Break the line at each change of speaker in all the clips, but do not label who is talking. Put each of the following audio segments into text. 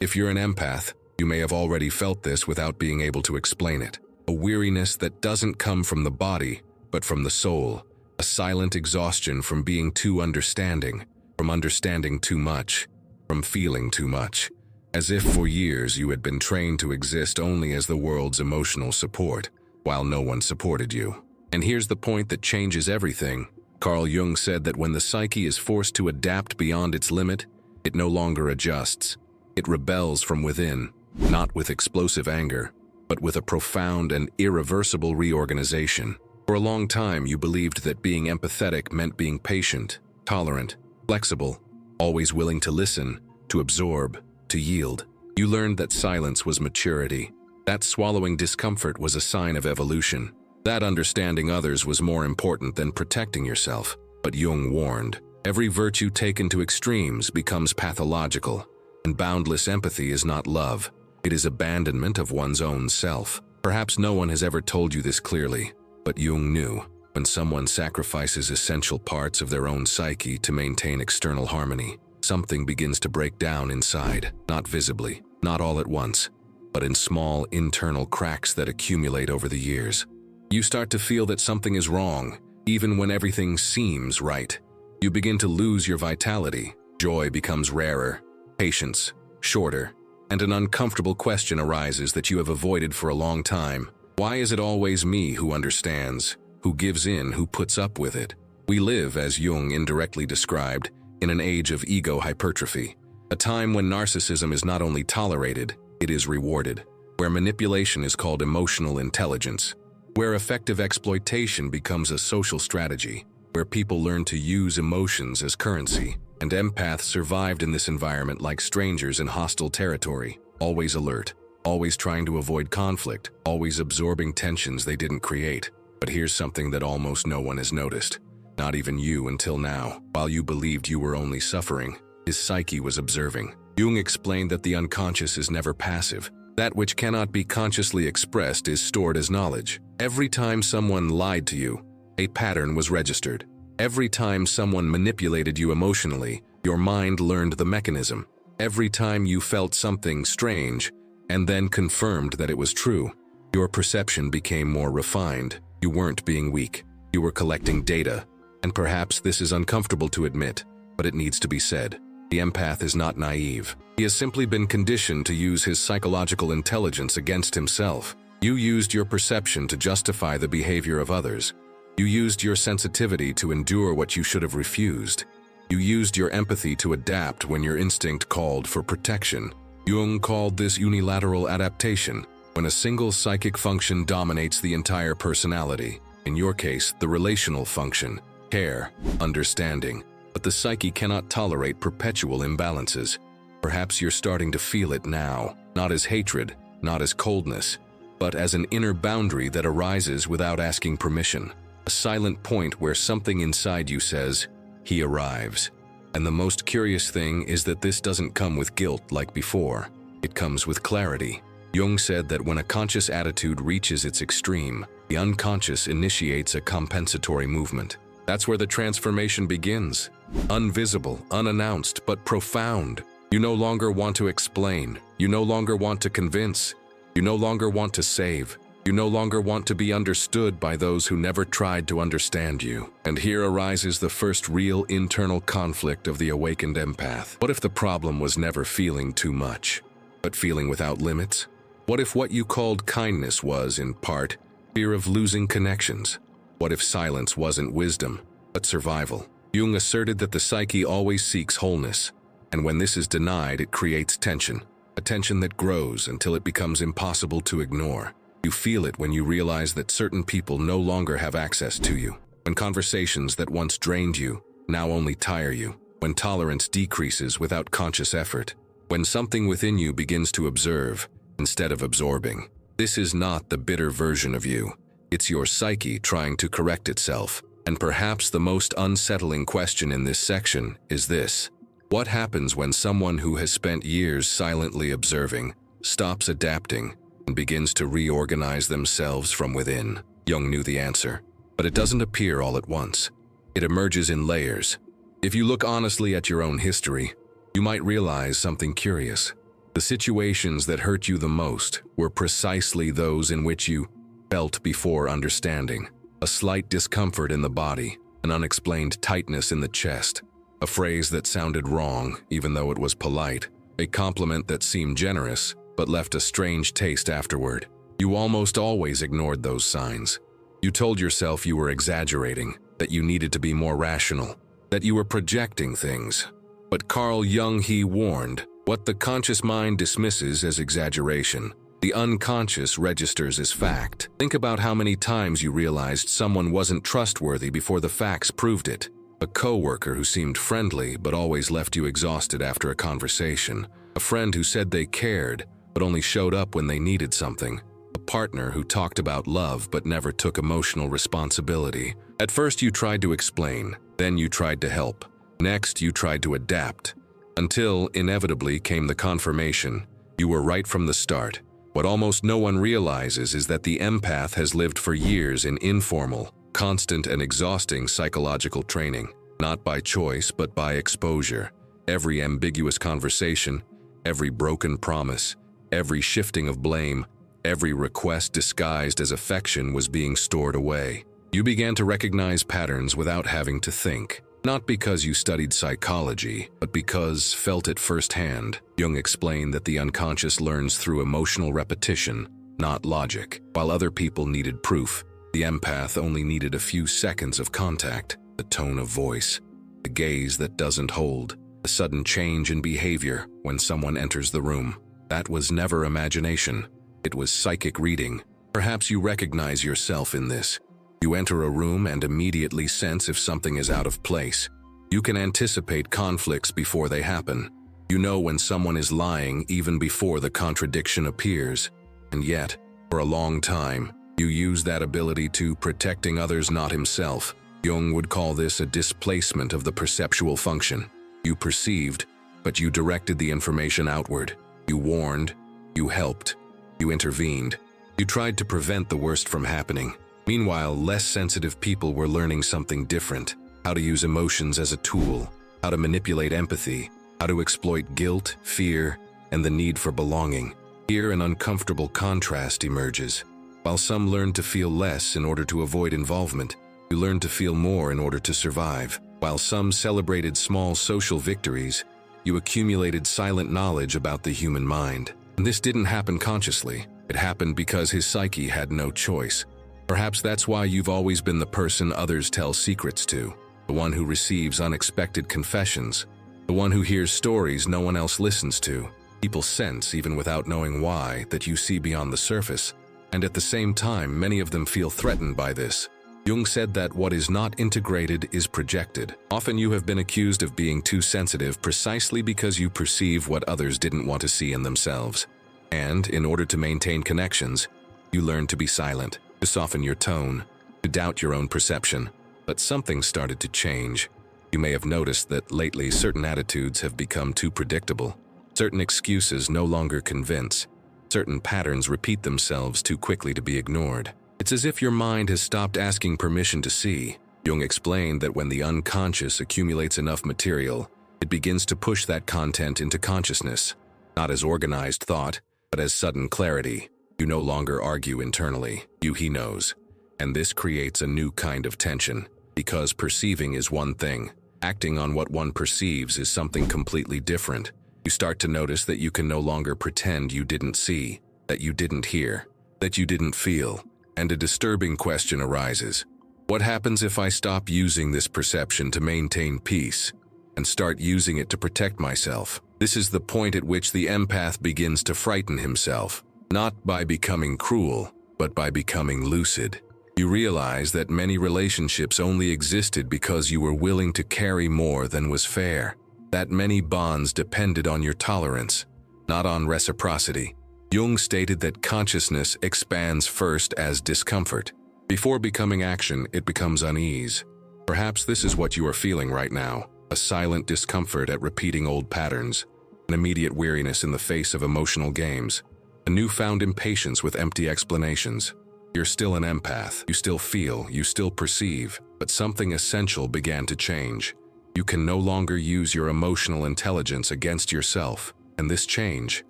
If you're an empath, you may have already felt this without being able to explain it. A weariness that doesn't come from the body, but from the soul. A silent exhaustion from being too understanding, from understanding too much, from feeling too much. As if for years you had been trained to exist only as the world's emotional support, while no one supported you. And here's the point that changes everything. Carl Jung said that when the psyche is forced to adapt beyond its limit, it no longer adjusts. It rebels from within, not with explosive anger, but with a profound and irreversible reorganization. For a long time, you believed that being empathetic meant being patient, tolerant, flexible, always willing to listen, to absorb, to yield. You learned that silence was maturity, that swallowing discomfort was a sign of evolution, that understanding others was more important than protecting yourself. But Jung warned, every virtue taken to extremes becomes pathological, and boundless empathy is not love. It is abandonment of one's own self. Perhaps no one has ever told you this clearly, but Jung knew. When someone sacrifices essential parts of their own psyche to maintain external harmony, something begins to break down inside, not visibly, not all at once, but in small internal cracks that accumulate over the years. You start to feel that something is wrong, even when everything seems right. You begin to lose your vitality. Joy becomes rarer, patience shorter, and an uncomfortable question arises that you have avoided for a long time. Why is it always me who understands, who gives in, who puts up with it? We live, as Jung indirectly described, in an age of ego hypertrophy, a time when narcissism is not only tolerated, it is rewarded, where manipulation is called emotional intelligence, where effective exploitation becomes a social strategy, where people learn to use emotions as currency. And empaths survived in this environment like strangers in hostile territory, always alert, always trying to avoid conflict, always absorbing tensions they didn't create. But here's something that almost no one has noticed, not even you until now. While you believed you were only suffering, his psyche was observing. Jung explained that the unconscious is never passive. That which cannot be consciously expressed is stored as knowledge. Every time someone lied to you, a pattern was registered. Every time someone manipulated you emotionally, your mind learned the mechanism. Every time you felt something strange, and then confirmed that it was true, your perception became more refined. You weren't being weak. You were collecting data. And perhaps this is uncomfortable to admit, but it needs to be said. The empath is not naive. He has simply been conditioned to use his psychological intelligence against himself. You used your perception to justify the behavior of others. You used your sensitivity to endure what you should have refused. You used your empathy to adapt when your instinct called for protection. Jung called this unilateral adaptation, when a single psychic function dominates the entire personality. In your case, the relational function, care, understanding. But the psyche cannot tolerate perpetual imbalances. Perhaps you're starting to feel it now, not as hatred, not as coldness, but as an inner boundary that arises without asking permission. A silent point where something inside you says, he arrives. And the most curious thing is that this doesn't come with guilt like before. It comes with clarity. Jung said that when a conscious attitude reaches its extreme, the unconscious initiates a compensatory movement. That's where the transformation begins. Invisible, unannounced, but profound. You no longer want to explain. You no longer want to convince. You no longer want to save. You no longer want to be understood by those who never tried to understand you. And here arises the first real internal conflict of the awakened empath. What if the problem was never feeling too much, but feeling without limits? What if what you called kindness was, in part, fear of losing connections? What if silence wasn't wisdom, but survival? Jung asserted that the psyche always seeks wholeness, and when this is denied, it creates tension, a tension that grows until it becomes impossible to ignore. You feel it when you realize that certain people no longer have access to you, when conversations that once drained you now only tire you, when tolerance decreases without conscious effort, when something within you begins to observe instead of absorbing. This is not the bitter version of you. It's your psyche trying to correct itself. And perhaps the most unsettling question in this section is this: what happens when someone who has spent years silently observing stops adapting and begins to reorganize themselves from within? Jung knew the answer, but it doesn't appear all at once. It emerges in layers. If you look honestly at your own history, you might realize something curious. The situations that hurt you the most were precisely those in which you felt before understanding. A slight discomfort in the body, an unexplained tightness in the chest, a phrase that sounded wrong even though it was polite, a compliment that seemed generous but left a strange taste afterward. You almost always ignored those signs. You told yourself you were exaggerating, that you needed to be more rational, that you were projecting things. But Carl Jung, he warned, what the conscious mind dismisses as exaggeration, the unconscious registers as fact. Think about how many times you realized someone wasn't trustworthy before the facts proved it. A coworker who seemed friendly but always left you exhausted after a conversation. A friend who said they cared but only showed up when they needed something. A partner who talked about love but never took emotional responsibility. At first you tried to explain, then you tried to help. Next you tried to adapt. Until, inevitably, came the confirmation. You were right from the start. What almost no one realizes is that the empath has lived for years in informal, constant and exhausting psychological training, not by choice but by exposure. Every ambiguous conversation, every broken promise, every shifting of blame, every request disguised as affection was being stored away. You began to recognize patterns without having to think. Not because you studied psychology, but because felt it firsthand. Jung explained that the unconscious learns through emotional repetition, not logic. While other people needed proof, the empath only needed a few seconds of contact, the tone of voice, the gaze that doesn't hold, a sudden change in behavior when someone enters the room. That was never imagination. It was psychic reading. Perhaps you recognize yourself in this. You enter a room and immediately sense if something is out of place. You can anticipate conflicts before they happen. You know when someone is lying even before the contradiction appears. And yet, for a long time, you use that ability to protecting others, not himself. Jung would call this a displacement of the perceptual function. You perceived, but you directed the information outward. You warned, you helped, you intervened. You tried to prevent the worst from happening. Meanwhile, less sensitive people were learning something different: how to use emotions as a tool, how to manipulate empathy, how to exploit guilt, fear, and the need for belonging. Here, an uncomfortable contrast emerges. While some learned to feel less in order to avoid involvement, you learned to feel more in order to survive. While some celebrated small social victories, you accumulated silent knowledge about the human mind. And this didn't happen consciously. It happened because his psyche had no choice. Perhaps that's why you've always been the person others tell secrets to, the one who receives unexpected confessions, the one who hears stories no one else listens to. People sense, even without knowing why, that you see beyond the surface, and at the same time, many of them feel threatened by this. Jung said that what is not integrated is projected. Often you have been accused of being too sensitive precisely because you perceive what others didn't want to see in themselves. And, in order to maintain connections, you learn to be silent, to soften your tone, to doubt your own perception. But something started to change. You may have noticed that lately certain attitudes have become too predictable. Certain excuses no longer convince. Certain patterns repeat themselves too quickly to be ignored. It's as if your mind has stopped asking permission to see. Jung explained that when the unconscious accumulates enough material, it begins to push that content into consciousness, not as organized thought, but as sudden clarity. You no longer argue internally. He knows. And this creates a new kind of tension, because perceiving is one thing. Acting on what one perceives is something completely different. You start to notice that you can no longer pretend you didn't see, that you didn't hear, that you didn't feel. And a disturbing question arises. What happens if I stop using this perception to maintain peace and start using it to protect myself? This is the point at which the empath begins to frighten himself. Not by becoming cruel, but by becoming lucid. You realize that many relationships only existed because you were willing to carry more than was fair. That many bonds depended on your tolerance, not on reciprocity. Jung stated that consciousness expands first as discomfort. Before becoming action, it becomes unease. Perhaps this is what you are feeling right now: a silent discomfort at repeating old patterns, an immediate weariness in the face of emotional games, a newfound impatience with empty explanations. You're still an empath. You still feel, you still perceive, but something essential began to change. You can no longer use your emotional intelligence against yourself, and this change,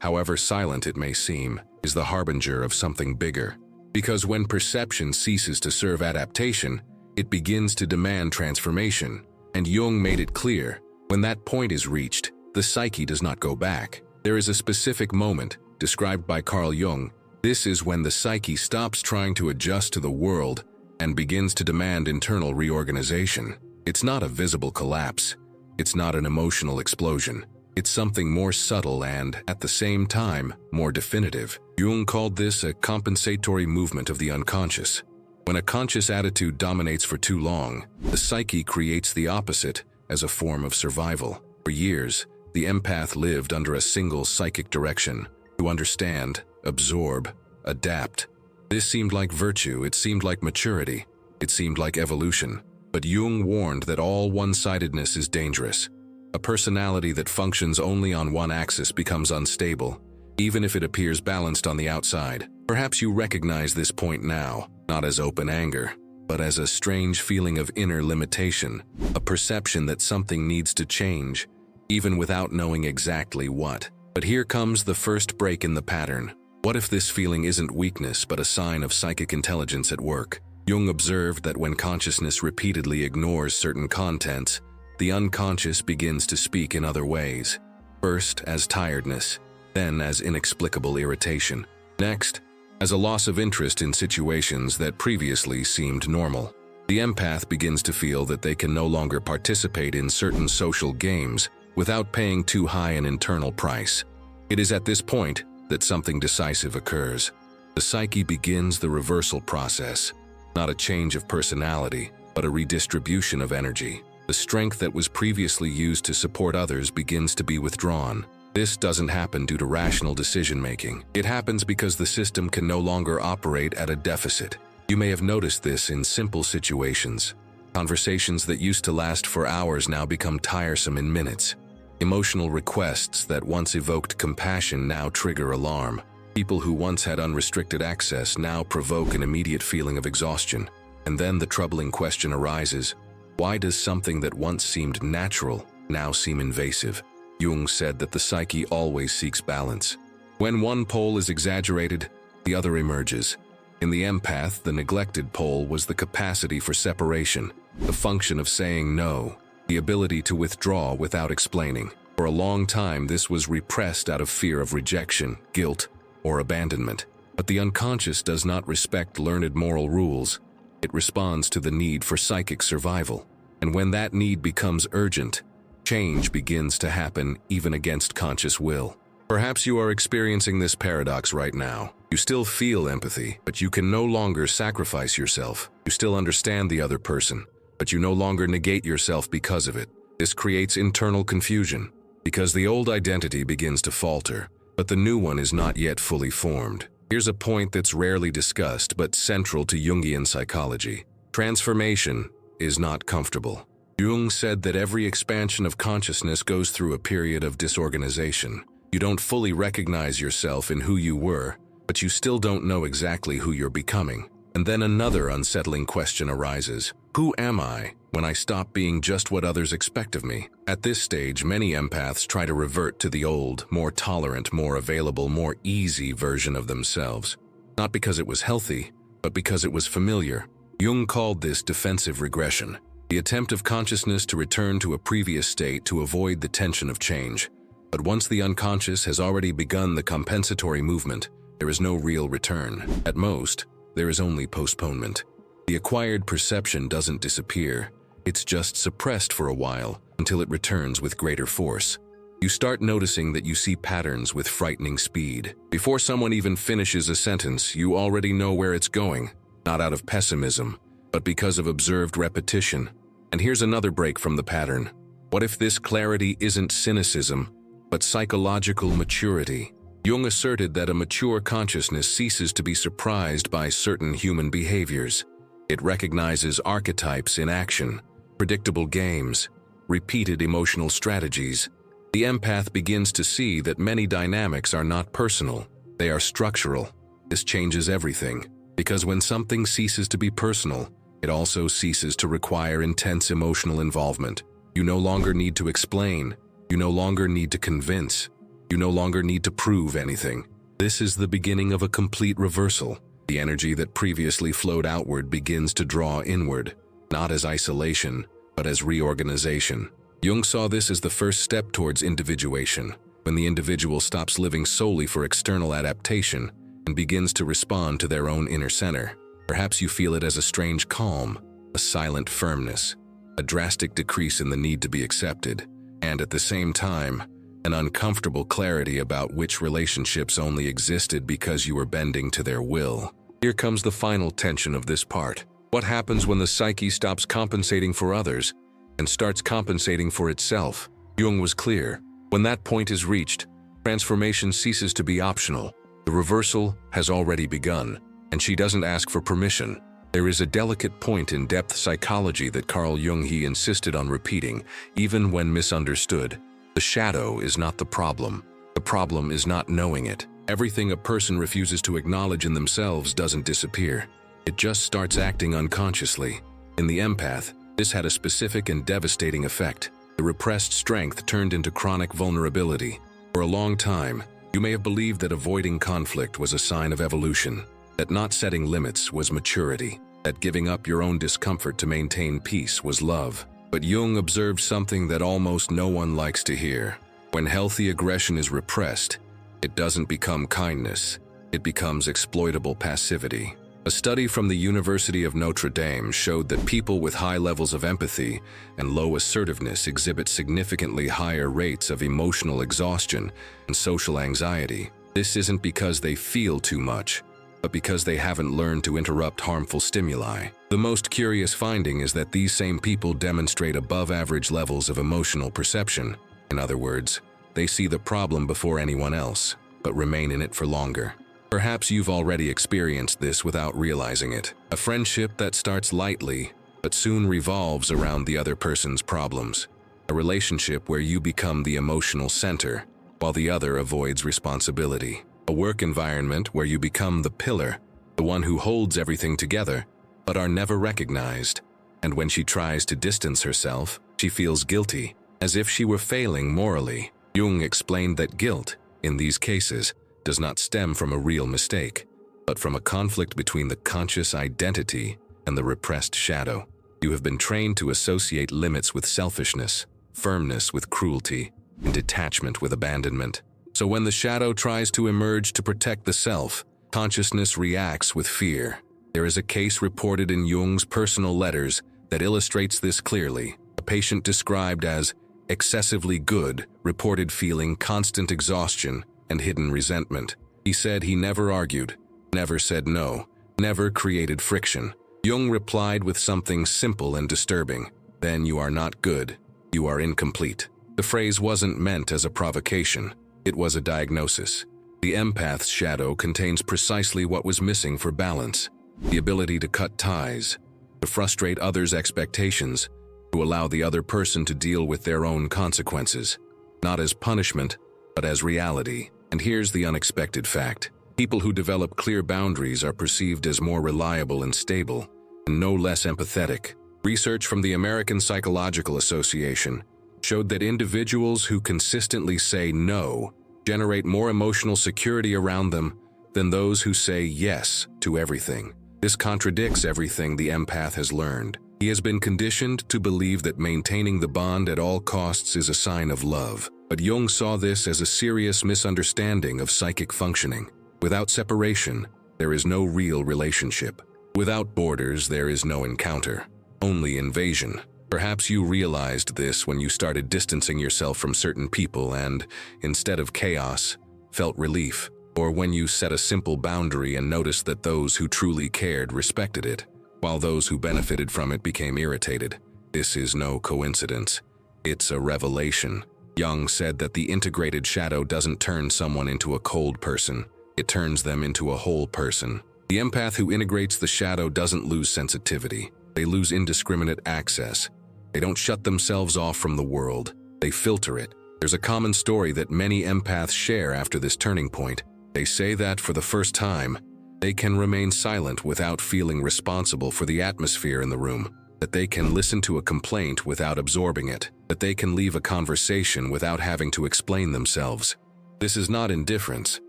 however silent it may seem, is the harbinger of something bigger. Because when perception ceases to serve adaptation, it begins to demand transformation. And Jung made it clear, when that point is reached, the psyche does not go back. There is a specific moment, described by Carl Jung. This is when the psyche stops trying to adjust to the world and begins to demand internal reorganization. It's not a visible collapse. It's not an emotional explosion. It's something more subtle and, at the same time, more definitive. Jung called this a compensatory movement of the unconscious. When a conscious attitude dominates for too long, the psyche creates the opposite as a form of survival. For years, the empath lived under a single psychic direction: to understand, absorb, adapt. This seemed like virtue, it seemed like maturity, it seemed like evolution. But Jung warned that all one-sidedness is dangerous. A personality that functions only on one axis becomes unstable, even if it appears balanced on the outside. Perhaps you recognize this point now, not as open anger, but as a strange feeling of inner limitation, a perception that something needs to change, even without knowing exactly what. But here comes the first break in the pattern. What if this feeling isn't weakness but a sign of psychic intelligence at work? Jung observed that when consciousness repeatedly ignores certain contents, the unconscious begins to speak in other ways. First as tiredness, then as inexplicable irritation. Next, as a loss of interest in situations that previously seemed normal. The empath begins to feel that they can no longer participate in certain social games without paying too high an internal price. It is at this point that something decisive occurs. The psyche begins the reversal process, not a change of personality, but a redistribution of energy. The strength that was previously used to support others begins to be withdrawn. This doesn't happen due to rational decision-making. It happens because the system can no longer operate at a deficit. You may have noticed this in simple situations. Conversations that used to last for hours now become tiresome in minutes. Emotional requests that once evoked compassion now trigger alarm. People who once had unrestricted access now provoke an immediate feeling of exhaustion. And then the troubling question arises: why does something that once seemed natural now seem invasive? Jung said that the psyche always seeks balance. When one pole is exaggerated, the other emerges. In the empath, the neglected pole was the capacity for separation, the function of saying no, the ability to withdraw without explaining. For a long time, this was repressed out of fear of rejection, guilt, or abandonment. But the unconscious does not respect learned moral rules. It responds to the need for psychic survival. And when that need becomes urgent, change begins to happen even against conscious will. Perhaps you are experiencing this paradox right now. You still feel empathy, but you can no longer sacrifice yourself. You still understand the other person, but you no longer negate yourself because of it. This creates internal confusion, because the old identity begins to falter, but the new one is not yet fully formed. Here's a point that's rarely discussed but central to Jungian psychology. Transformation is not comfortable. Jung said that every expansion of consciousness goes through a period of disorganization. You don't fully recognize yourself in who you were, but you still don't know exactly who you're becoming. And then another unsettling question arises. Who am I when I stop being just what others expect of me? At this stage, many empaths try to revert to the old, more tolerant, more available, more easy version of themselves. Not because it was healthy, but because it was familiar. Jung called this defensive regression, the attempt of consciousness to return to a previous state to avoid the tension of change. But once the unconscious has already begun the compensatory movement, there is no real return. At most, there is only postponement. The acquired perception doesn't disappear. It's just suppressed for a while until it returns with greater force. You start noticing that you see patterns with frightening speed. Before someone even finishes a sentence, you already know where it's going, not out of pessimism, but because of observed repetition. And here's another break from the pattern. What if this clarity isn't cynicism, but psychological maturity? Jung asserted that a mature consciousness ceases to be surprised by certain human behaviors. It recognizes archetypes in action, predictable games, repeated emotional strategies. The empath begins to see that many dynamics are not personal, they are structural. This changes everything, because when something ceases to be personal, it also ceases to require intense emotional involvement. You no longer need to explain, you no longer need to convince. You no longer need to prove anything. This is the beginning of a complete reversal. The energy that previously flowed outward begins to draw inward, not as isolation, but as reorganization. Jung saw this as the first step towards individuation, when the individual stops living solely for external adaptation and begins to respond to their own inner center. Perhaps you feel it as a strange calm, a silent firmness, a drastic decrease in the need to be accepted, and at the same time, an uncomfortable clarity about which relationships only existed because you were bending to their will. Here comes the final tension of this part. What happens when the psyche stops compensating for others and starts compensating for itself? Jung was clear. When that point is reached, transformation ceases to be optional. The reversal has already begun, and she doesn't ask for permission. There is a delicate point in depth psychology that Carl Jung insisted on repeating, even when misunderstood. The shadow is not the problem. The problem is not knowing it. Everything a person refuses to acknowledge in themselves doesn't disappear. It just starts acting unconsciously. In the empath, this had a specific and devastating effect. The repressed strength turned into chronic vulnerability. For a long time, you may have believed that avoiding conflict was a sign of evolution, that not setting limits was maturity, that giving up your own discomfort to maintain peace was love. But Jung observed something that almost no one likes to hear. When healthy aggression is repressed, it doesn't become kindness. It becomes exploitable passivity. A study from the University of Notre Dame showed that people with high levels of empathy and low assertiveness exhibit significantly higher rates of emotional exhaustion and social anxiety. This isn't because they feel too much, but because they haven't learned to interrupt harmful stimuli. The most curious finding is that these same people demonstrate above-average levels of emotional perception. In other words, they see the problem before anyone else, but remain in it for longer. Perhaps you've already experienced this without realizing it. A friendship that starts lightly, but soon revolves around the other person's problems. A relationship where you become the emotional center, while the other avoids responsibility. A work environment where you become the pillar, the one who holds everything together, but are never recognized. And when she tries to distance herself, she feels guilty, as if she were failing morally. Jung explained that guilt, in these cases, does not stem from a real mistake, but from a conflict between the conscious identity and the repressed shadow. You have been trained to associate limits with selfishness, firmness with cruelty, and detachment with abandonment. So when the shadow tries to emerge to protect the self, consciousness reacts with fear. There is a case reported in Jung's personal letters that illustrates this clearly. A patient described as excessively good reported feeling constant exhaustion and hidden resentment. He said he never argued, never said no, never created friction. Jung replied with something simple and disturbing. Then you are not good. You are incomplete. The phrase wasn't meant as a provocation. It was a diagnosis. The empath's shadow contains precisely what was missing for balance. The ability to cut ties, to frustrate others' expectations, to allow the other person to deal with their own consequences, not as punishment, but as reality. And here's the unexpected fact. People who develop clear boundaries are perceived as more reliable and stable, and no less empathetic. Research from the American Psychological Association showed that individuals who consistently say no generate more emotional security around them than those who say yes to everything. This contradicts everything the empath has learned. He has been conditioned to believe that maintaining the bond at all costs is a sign of love. But Jung saw this as a serious misunderstanding of psychic functioning. Without separation, there is no real relationship. Without borders, there is no encounter, only invasion. Perhaps you realized this when you started distancing yourself from certain people and, instead of chaos, felt relief. Or when you set a simple boundary and noticed that those who truly cared respected it, while those who benefited from it became irritated. This is no coincidence. It's a revelation. Jung said that the integrated shadow doesn't turn someone into a cold person. It turns them into a whole person. The empath who integrates the shadow doesn't lose sensitivity. They lose indiscriminate access. They don't shut themselves off from the world. They filter it. There's a common story that many empaths share after this turning point. They say that for the first time, they can remain silent without feeling responsible for the atmosphere in the room, that they can listen to a complaint without absorbing it, that they can leave a conversation without having to explain themselves. This is not indifference.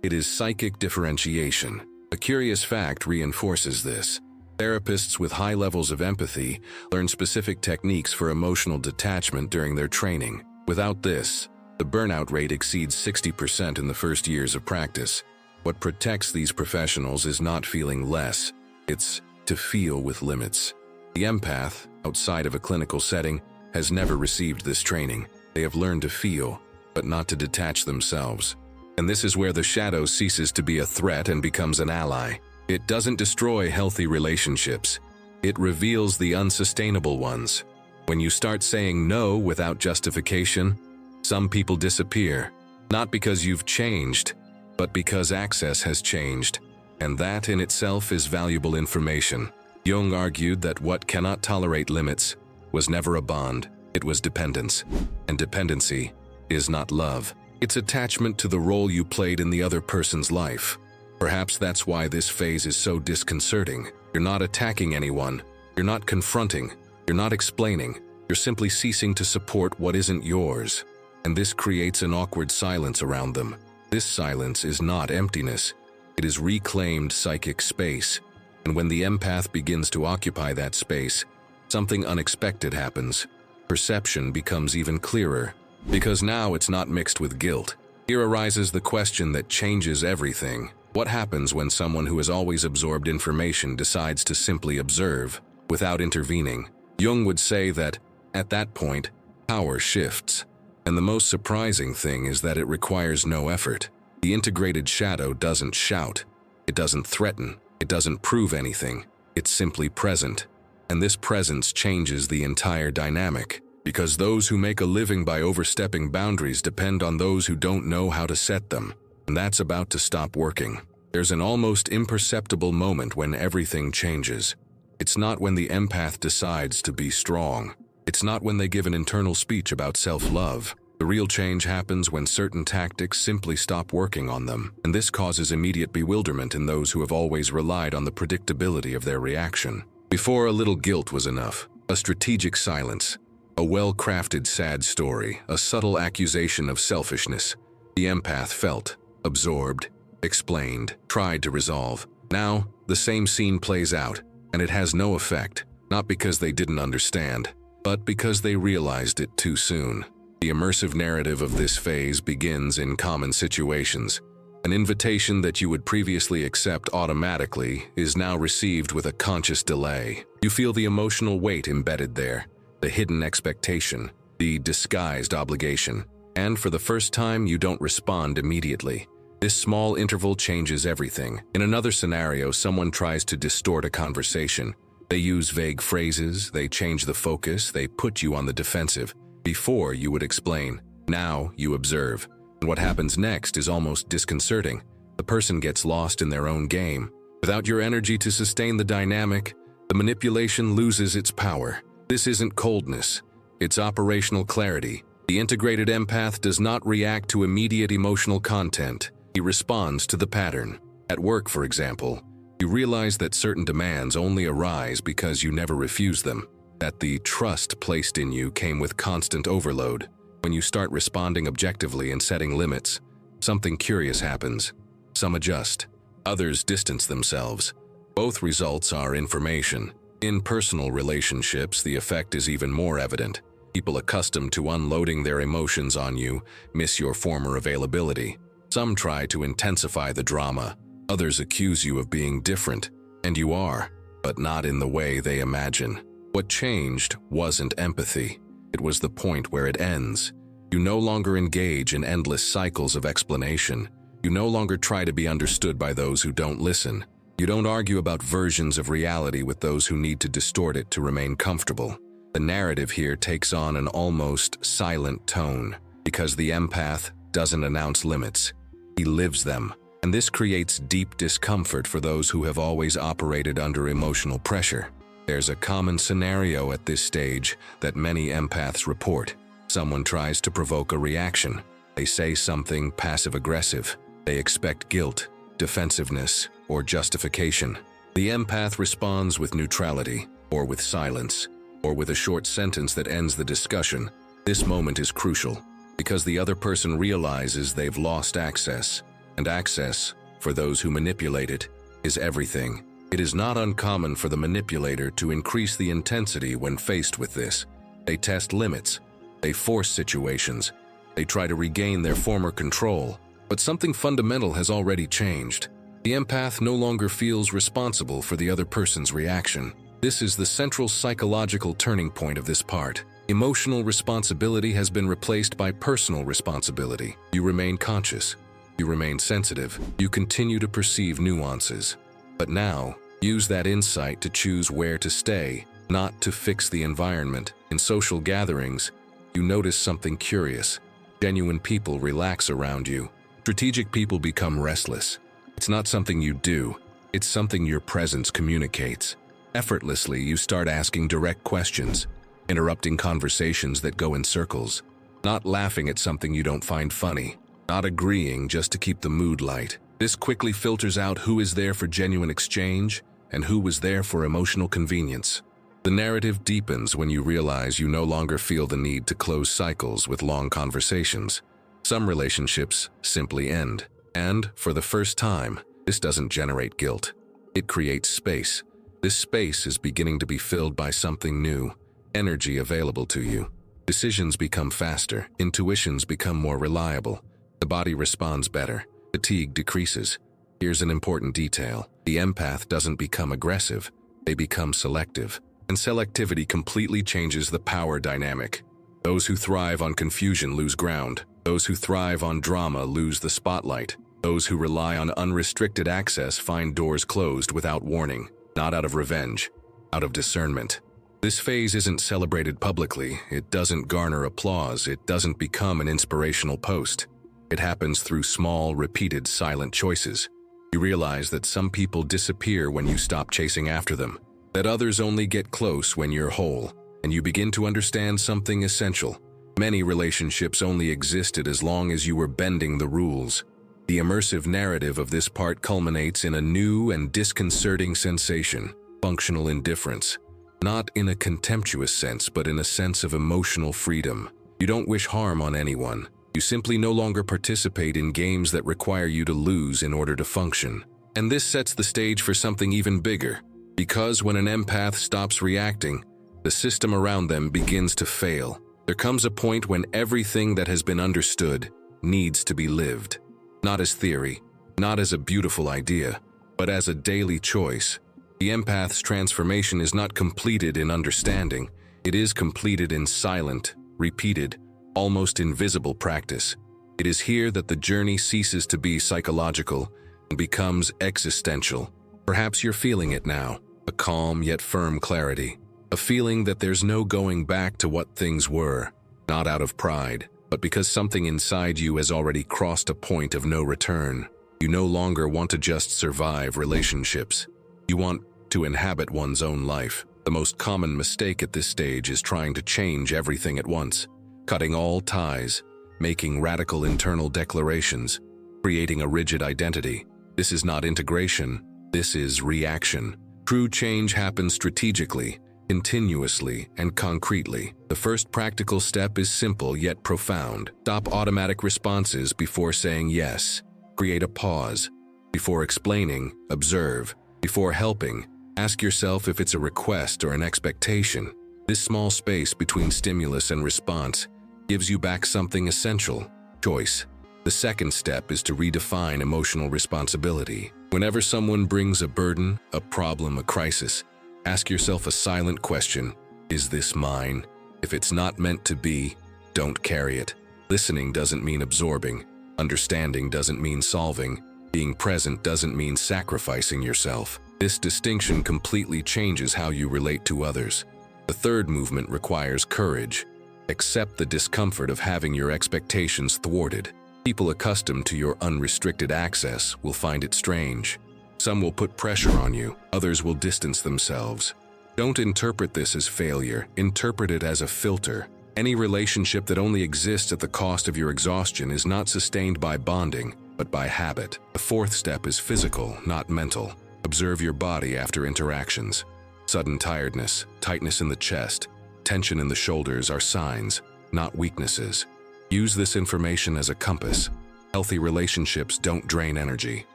It is psychic differentiation. A curious fact reinforces this. Therapists with high levels of empathy learn specific techniques for emotional detachment during their training. Without this, the burnout rate exceeds 60% in the first years of practice. What protects these professionals is not feeling less, it's to feel with limits. The empath, outside of a clinical setting, has never received this training. They have learned to feel, but not to detach themselves. And this is where the shadow ceases to be a threat and becomes an ally. It doesn't destroy healthy relationships. It reveals the unsustainable ones. When you start saying no without justification, some people disappear. Not because you've changed, but because access has changed. And that in itself is valuable information. Jung argued that what cannot tolerate limits was never a bond, it was dependence. And dependency is not love. It's attachment to the role you played in the other person's life. Perhaps that's why this phase is so disconcerting. You're not attacking anyone. You're not confronting. You're not explaining. You're simply ceasing to support what isn't yours. And this creates an awkward silence around them. This silence is not emptiness. It is reclaimed psychic space. And when the empath begins to occupy that space, something unexpected happens. Perception becomes even clearer. Because now it's not mixed with guilt. Here arises the question that changes everything. What happens when someone who has always absorbed information decides to simply observe, without intervening? Jung would say that, at that point, power shifts. And the most surprising thing is that it requires no effort. The integrated shadow doesn't shout. It doesn't threaten. It doesn't prove anything. It's simply present. And this presence changes the entire dynamic. Because those who make a living by overstepping boundaries depend on those who don't know how to set them. And that's about to stop working. There's an almost imperceptible moment when everything changes. It's not when the empath decides to be strong. It's not when they give an internal speech about self-love. The real change happens when certain tactics simply stop working on them. And this causes immediate bewilderment in those who have always relied on the predictability of their reaction. Before, a little guilt was enough. A strategic silence. A well-crafted sad story, a subtle accusation of selfishness. The empath felt, absorbed, explained, tried to resolve. Now, the same scene plays out, and it has no effect, not because they didn't understand, but because they realized it too soon. The immersive narrative of this phase begins in common situations. An invitation that you would previously accept automatically is now received with a conscious delay. You feel the emotional weight embedded there. The hidden expectation, the disguised obligation. And for the first time, you don't respond immediately. This small interval changes everything. In another scenario, someone tries to distort a conversation. They use vague phrases, they change the focus, they put you on the defensive. Before, you would explain. Now, you observe. And what happens next is almost disconcerting. The person gets lost in their own game. Without your energy to sustain the dynamic, the manipulation loses its power. This isn't coldness, it's operational clarity. The integrated empath does not react to immediate emotional content. He responds to the pattern. At work, for example, you realize that certain demands only arise because you never refuse them, that the trust placed in you came with constant overload. When you start responding objectively and setting limits, something curious happens. Some adjust, others distance themselves. Both results are information. In personal relationships, the effect is even more evident. People accustomed to unloading their emotions on you miss your former availability. Some try to intensify the drama. Others accuse you of being different, and you are, but not in the way they imagine. What changed wasn't empathy. It was the point where it ends. You no longer engage in endless cycles of explanation. You no longer try to be understood by those who don't listen. You don't argue about versions of reality with those who need to distort it to remain comfortable. The narrative here takes on an almost silent tone, because the empath doesn't announce limits. He lives them, and this creates deep discomfort for those who have always operated under emotional pressure. There's a common scenario at this stage that many empaths report. Someone tries to provoke a reaction. They say something passive-aggressive. They expect guilt, defensiveness, or justification. The empath responds with neutrality, or with silence, or with a short sentence that ends the discussion. This moment is crucial. Because the other person realizes they've lost access, and access, for those who manipulate it, is everything. It is not uncommon for the manipulator to increase the intensity when faced with this. They test limits, they force situations, they try to regain their former control, but something fundamental has already changed. The empath no longer feels responsible for the other person's reaction. This is the central psychological turning point of this part. Emotional responsibility has been replaced by personal responsibility. You remain conscious, you remain sensitive, you continue to perceive nuances. But now, use that insight to choose where to stay, not to fix the environment. In social gatherings, you notice something curious. Genuine people relax around you. Strategic people become restless. It's not something you do, it's something your presence communicates. Effortlessly, you start asking direct questions, interrupting conversations that go in circles, not laughing at something you don't find funny, not agreeing just to keep the mood light. This quickly filters out who is there for genuine exchange and who was there for emotional convenience. The narrative deepens when you realize you no longer feel the need to close cycles with long conversations. Some relationships simply end. And, for the first time, this doesn't generate guilt. It creates space. This space is beginning to be filled by something new, energy available to you. Decisions become faster, intuitions become more reliable, the body responds better, fatigue decreases. Here's an important detail. The empath doesn't become aggressive, they become selective. And selectivity completely changes the power dynamic. Those who thrive on confusion lose ground. Those who thrive on drama lose the spotlight. Those who rely on unrestricted access find doors closed without warning, not out of revenge, out of discernment. This phase isn't celebrated publicly, it doesn't garner applause, it doesn't become an inspirational post. It happens through small, repeated, silent choices. You realize that some people disappear when you stop chasing after them, that others only get close when you're whole, and you begin to understand something essential. Many relationships only existed as long as you were bending the rules. The immersive narrative of this part culminates in a new and disconcerting sensation, functional indifference. Not in a contemptuous sense, but in a sense of emotional freedom. You don't wish harm on anyone. You simply no longer participate in games that require you to lose in order to function. And this sets the stage for something even bigger. Because when an empath stops reacting, the system around them begins to fail. There comes a point when everything that has been understood needs to be lived. Not as theory, not as a beautiful idea, but as a daily choice. The empath's transformation is not completed in understanding, it is completed in silent, repeated, almost invisible practice. It is here that the journey ceases to be psychological and becomes existential. Perhaps you're feeling it now, a calm yet firm clarity, a feeling that there's no going back to what things were, not out of pride, but because something inside you has already crossed a point of no return. You no longer want to just survive relationships. You want to inhabit one's own life. The most common mistake at this stage is trying to change everything at once, cutting all ties, making radical internal declarations, creating a rigid identity. This is not integration, this is reaction. True change happens strategically, continuously, and concretely. The first practical step is simple yet profound. Stop automatic responses before saying yes. Create a pause. Before explaining, observe. Before helping, ask yourself if it's a request or an expectation. This small space between stimulus and response gives you back something essential: choice. The second step is to redefine emotional responsibility. Whenever someone brings a burden, a problem, a crisis, ask yourself a silent question: is this mine? If it's not meant to be, don't carry it. Listening doesn't mean absorbing. Understanding doesn't mean solving. Being present doesn't mean sacrificing yourself. This distinction completely changes how you relate to others. The third movement requires courage. Accept the discomfort of having your expectations thwarted. People accustomed to your unrestricted access will find it strange. Some will put pressure on you, others will distance themselves. Don't interpret this as failure, interpret it as a filter. Any relationship that only exists at the cost of your exhaustion is not sustained by bonding, but by habit. The fourth step is physical, not mental. Observe your body after interactions. Sudden tiredness, tightness in the chest, tension in the shoulders are signs, not weaknesses. Use this information as a compass. Healthy relationships don't drain energy,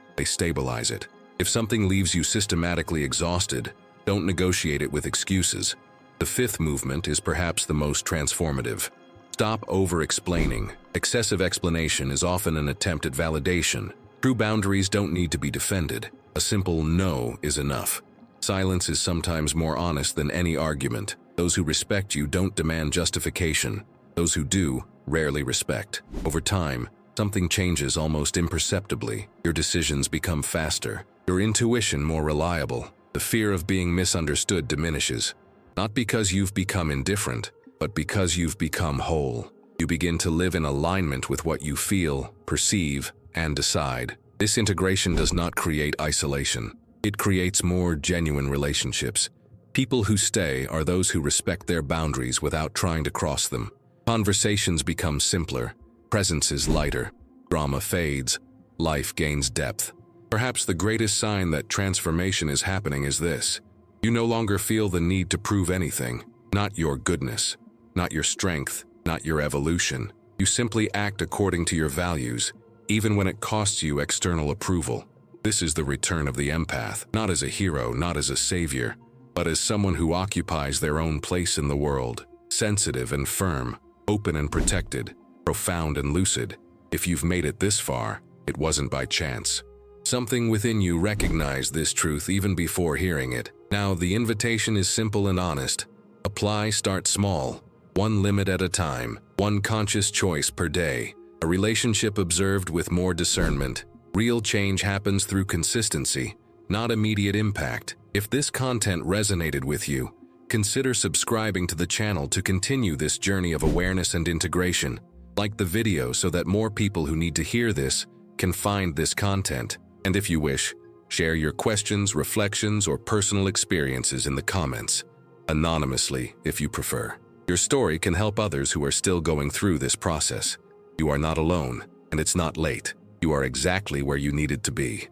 they stabilize it. If something leaves you systematically exhausted, don't negotiate it with excuses. The fifth movement is perhaps the most transformative. Stop over-explaining. Excessive explanation is often an attempt at validation. True boundaries don't need to be defended. A simple no is enough. Silence is sometimes more honest than any argument. Those who respect you don't demand justification. Those who do rarely respect. Over time, something changes almost imperceptibly. Your decisions become faster. Your intuition more reliable. The fear of being misunderstood diminishes. Not because you've become indifferent, but because you've become whole. You begin to live in alignment with what you feel, perceive, and decide. This integration does not create isolation. It creates more genuine relationships. People who stay are those who respect their boundaries without trying to cross them. Conversations become simpler. Presence is lighter. Drama fades. Life gains depth. Perhaps the greatest sign that transformation is happening is this. You no longer feel the need to prove anything. Not your goodness. Not your strength. Not your evolution. You simply act according to your values, even when it costs you external approval. This is the return of the empath, not as a hero, not as a savior, but as someone who occupies their own place in the world, sensitive and firm, open and protected, profound and lucid. If you've made it this far, it wasn't by chance. Something within you recognized this truth even before hearing it. Now, the invitation is simple and honest. Apply, start small, one limit at a time, one conscious choice per day. A relationship observed with more discernment. Real change happens through consistency, not immediate impact. If this content resonated with you, consider subscribing to the channel to continue this journey of awareness and integration. Like the video so that more people who need to hear this can find this content. And if you wish, share your questions, reflections, or personal experiences in the comments, anonymously if you prefer. Your story can help others who are still going through this process. You are not alone, and it's not late. You are exactly where you needed to be.